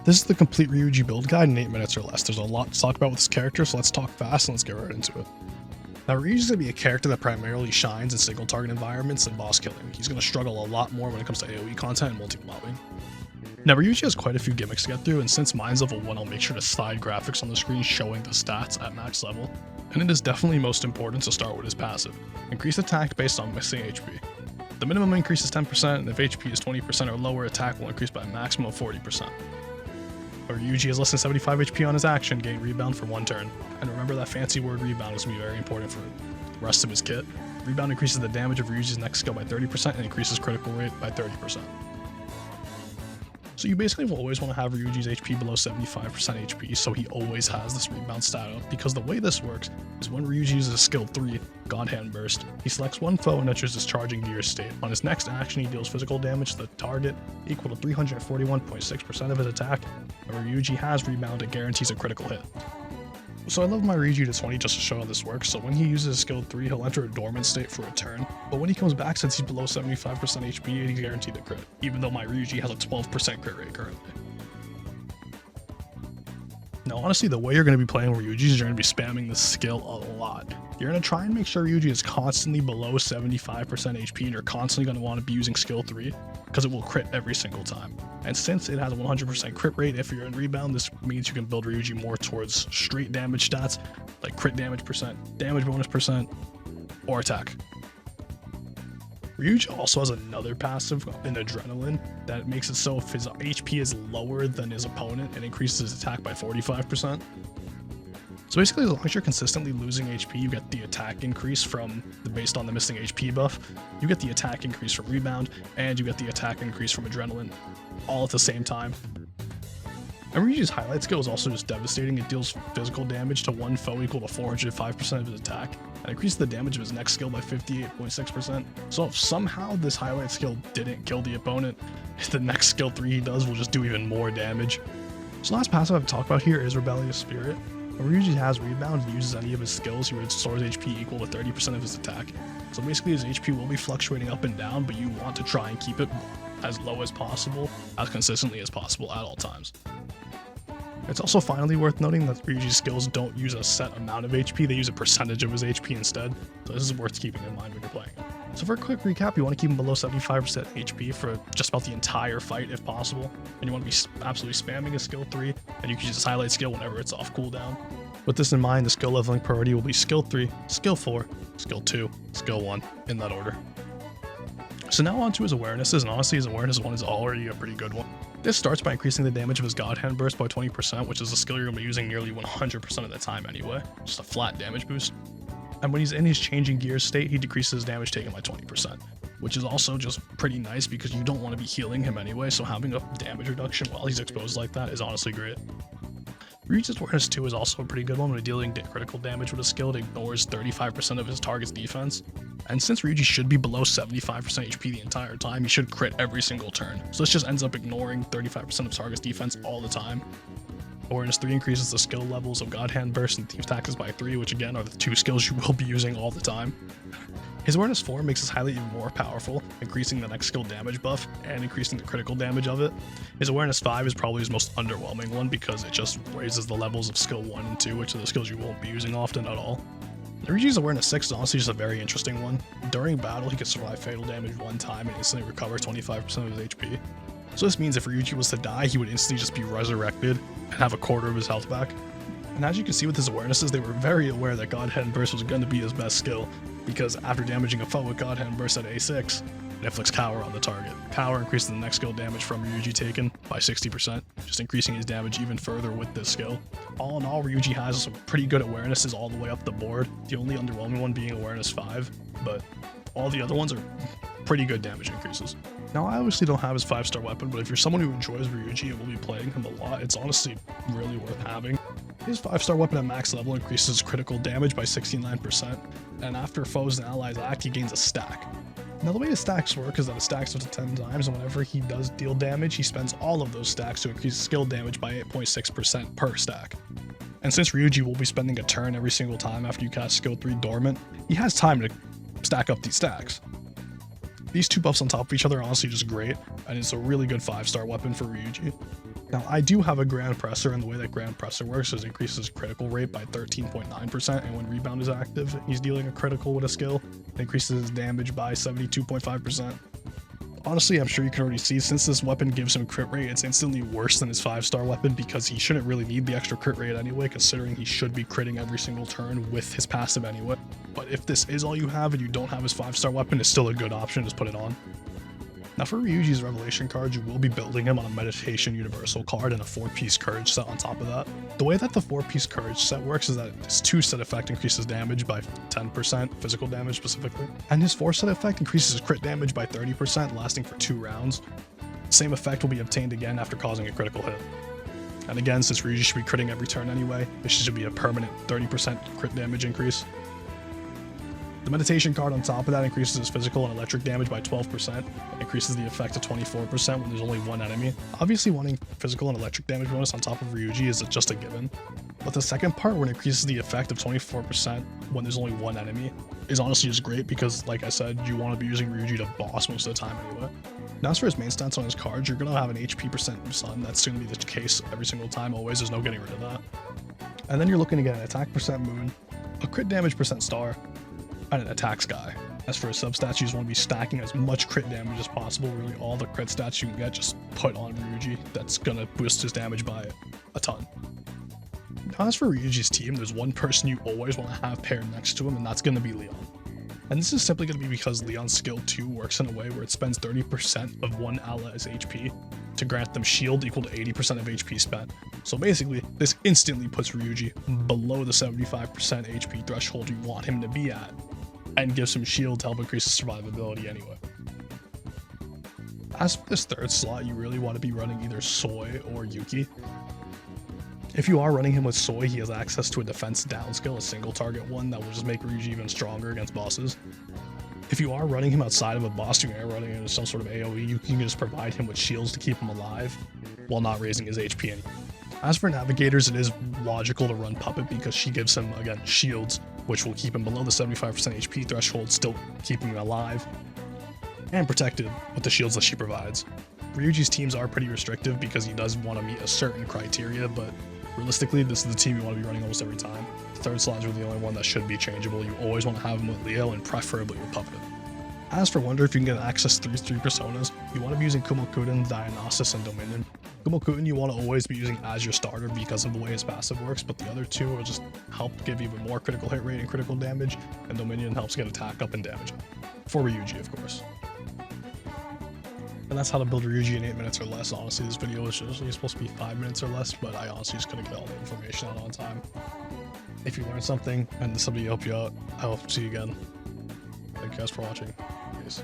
This is the complete Ryuji build guide in 8 minutes or less. There's a lot to talk about with this character, so let's talk fast and let's get right into it. Now, Ryuji's going to be a character that primarily shines in single target environments and boss killing. He's going to struggle a lot more when it comes to AoE content and multi-blowing. Now, Ryuji has quite a few gimmicks to get through, and since mine's level 1, I'll make sure to slide graphics on the screen showing the stats at max level. And it is definitely most important to start with his passive. Increase attack based on missing HP. The minimum increase is 10%, and if HP is 20% or lower, attack will increase by a maximum of 40%. Where Ryuji has less than 75 HP on his action, gain rebound for 1 turn. And remember that fancy word rebound is going to be very important for the rest of his kit. Rebound increases the damage of Ryuji's next skill by 30% and increases critical rate by 30%. So you basically will always want to have Ryuji's HP below 75% HP, so he always has this rebound stat up, because the way this works is when Ryuji uses skill 3, God Hand Burst, he selects one foe and enters his charging gear state. On his next action, he deals physical damage to the target equal to 341.6% of his attack, and when Ryuji has rebound, it guarantees a critical hit. So I love my Ryuji to 20 just to show how this works. So when he uses skill 3, he'll enter a dormant state for a turn, but when he comes back, since he's below 75% HP, he's guaranteed a crit, even though my Ryuji has a 12% crit rate currently. Now honestly, the way you're going to be playing Ryuji is you're going to be spamming this skill a lot. You're going to try and make sure Ryuji is constantly below 75% HP, and you're constantly going to want to be using skill 3, because it will crit every single time. And since it has a 100% crit rate, if you're in rebound, this means you can build Ryuji more towards straight damage stats, like crit damage percent, damage bonus percent, or attack. Ryuji also has another passive in Adrenaline that makes it so if his HP is lower than his opponent, it increases his attack by 45%. So basically, as long as you're consistently losing HP, you get the attack increase based on the missing HP buff, you get the attack increase from rebound, and you get the attack increase from Adrenaline, all at the same time. And Ryuji's highlight skill is also just devastating. It deals physical damage to one foe equal to 405% of his attack, and increases the damage of his next skill by 58.6%. So if somehow this highlight skill didn't kill the opponent, the next skill 3 he does will just do even more damage. So the last passive I have to talk about here is Rebellious Spirit. When Ryuji has rebound and uses any of his skills, he restores HP equal to 30% of his attack. So basically his HP will be fluctuating up and down, but you want to try and keep it as low as possible, as consistently as possible at all times. It's also finally worth noting that Ryuji's skills don't use a set amount of HP, they use a percentage of his HP instead, so this is worth keeping in mind when you're playing. So for a quick recap, you want to keep him below 75% HP for just about the entire fight if possible, and you want to be absolutely spamming his skill 3, and you can use his highlight skill whenever it's off cooldown. With this in mind, the skill leveling priority will be skill 3, skill 4, skill 2, skill 1, in that order. So now on to his awarenesses, and honestly his awareness 1 is already a pretty good one. This starts by increasing the damage of his God Hand Burst by 20%, which is a skill you're going to be using nearly 100% of the time anyway, just a flat damage boost. And when he's in his changing gears state, he decreases his damage taken by 20%, which is also just pretty nice because you don't want to be healing him anyway, so having a damage reduction while he's exposed like that is honestly great. Ryuji's awareness 2 is also a pretty good one when dealing critical damage with a skill. It ignores 35% of his target's defense. And since Ryuji should be below 75% HP the entire time, he should crit every single turn. So this just ends up ignoring 35% of target's defense all the time. Awareness 3 increases the skill levels of God Hand Burst and Thief Tactics by 3, which again are the 2 skills you will be using all the time. His awareness 4 makes his highlight even more powerful, increasing the next skill damage buff and increasing the critical damage of it. His awareness 5 is probably his most underwhelming one because it just raises the levels of skill 1 and 2, which are the skills you won't be using often at all. Ryuji's awareness 6 is honestly just a very interesting one. During battle, he can survive fatal damage 1 time and instantly recover 25% of his HP. So this means if Ryuji was to die, he would instantly just be resurrected and have a quarter of his health back. And as you can see with his awarenesses, they were very aware that God Hand Burst was going to be his best skill, because after damaging a foe with God Hand Burst at A6, it inflicts Cower on the target. Cower increases the next skill damage from Ryuji taken by 60%, just increasing his damage even further with this skill. All in all, Ryuji has some pretty good awarenesses all the way up the board, the only underwhelming one being awareness 5, but all the other ones are pretty good damage increases. Now I obviously don't have his 5-star weapon, but if you're someone who enjoys Ryuji and will be playing him a lot, it's honestly really worth having. His 5-star weapon at max level increases critical damage by 69%, and after foes and allies act, he gains a stack. Now the way his stacks work is that it stacks up to 10 times, and whenever he does deal damage, he spends all of those stacks to increase skill damage by 8.6% per stack. And since Ryuji will be spending a turn every single time after you cast skill 3 dormant, he has time to stack up these stacks. These two buffs on top of each other are honestly just great, and it's a really good 5-star weapon for Ryuji. Now, I do have a Grand Presser, and the way that Grand Presser works is it increases critical rate by 13.9%, and when Rebound is active, he's dealing a critical with a skill, it increases his damage by 72.5%. Honestly, I'm sure you can already see, since this weapon gives him crit rate, it's instantly worse than his 5-star weapon because he shouldn't really need the extra crit rate anyway, considering he should be critting every single turn with his passive anyway. But if this is all you have and you don't have his 5-star weapon, it's still a good option, just put it on. Now for Ryuji's Revelation card, you will be building him on a Meditation Universal card and a 4-piece Courage set on top of that. The way that the 4-piece Courage set works is that his 2-set effect increases damage by 10%, physical damage specifically, and his 4-set effect increases his crit damage by 30%, lasting for 2 rounds. The same effect will be obtained again after causing a critical hit. And again, since Ryuji should be critting every turn anyway, this should be a permanent 30% crit damage increase. The Meditation card on top of that increases his physical and electric damage by 12%, increases the effect to 24% when there's only one enemy. Obviously wanting physical and electric damage bonus on top of Ryuji is just a given, but the second part when it increases the effect of 24% when there's only one enemy is honestly just great because, like I said, you want to be using Ryuji to boss most of the time anyway. Now as for his main stats on his cards, you're going to have an HP percent Sun, that's going to be the case every single time always, there's no getting rid of that. And then you're looking to get an attack percent Moon, a crit damage percent Star, and an attack Sky. As for his substats, you just want to be stacking as much crit damage as possible. Really, all the crit stats you can get, just put on Ryuji. That's gonna boost his damage by a ton. Now, as for Ryuji's team, there's one person you always want to have paired next to him, and that's gonna be Leon. And this is simply going to be because Leon's skill 2 works in a way where it spends 30% of one ally's HP to grant them shield equal to 80% of HP spent. So basically, this instantly puts Ryuji below the 75% HP threshold you want him to be at, and gives him shield to help increase his survivability anyway. As for this third slot, you really want to be running either Soy or Yuki. If you are running him with Soy, he has access to a defense down skill, a single target one that will just make Ryuji even stronger against bosses. If you are running him outside of a boss, you are running him with some sort of AoE, you can just provide him with shields to keep him alive while not raising his HP any. As for navigators, it is logical to run Puppet because she gives him, again, shields, which will keep him below the 75% HP threshold, still keeping him alive and protected with the shields that she provides. Ryuji's teams are pretty restrictive because he does want to meet a certain criteria, but realistically, this is the team you want to be running almost every time. The third slot is the only one that should be changeable. You always want to have him with Leo and preferably with Puppet. As for Wonder, if you can get access to these 3 personas, you want to be using Kumokuden, Dionysus, and Dominion. Kumokuden you want to always be using as your starter because of the way his passive works, but the other 2 will just help give even more critical hit rate and critical damage, and Dominion helps get attack up and damage up. For Ryuji, of course. And that's how to build Ryuji in 8 minutes or less. Honestly, this video was usually supposed to be 5 minutes or less, but I honestly just couldn't get all the information out on time. If you learned something and this video helped you out, I hope to see you again. Thank you guys for watching. Peace.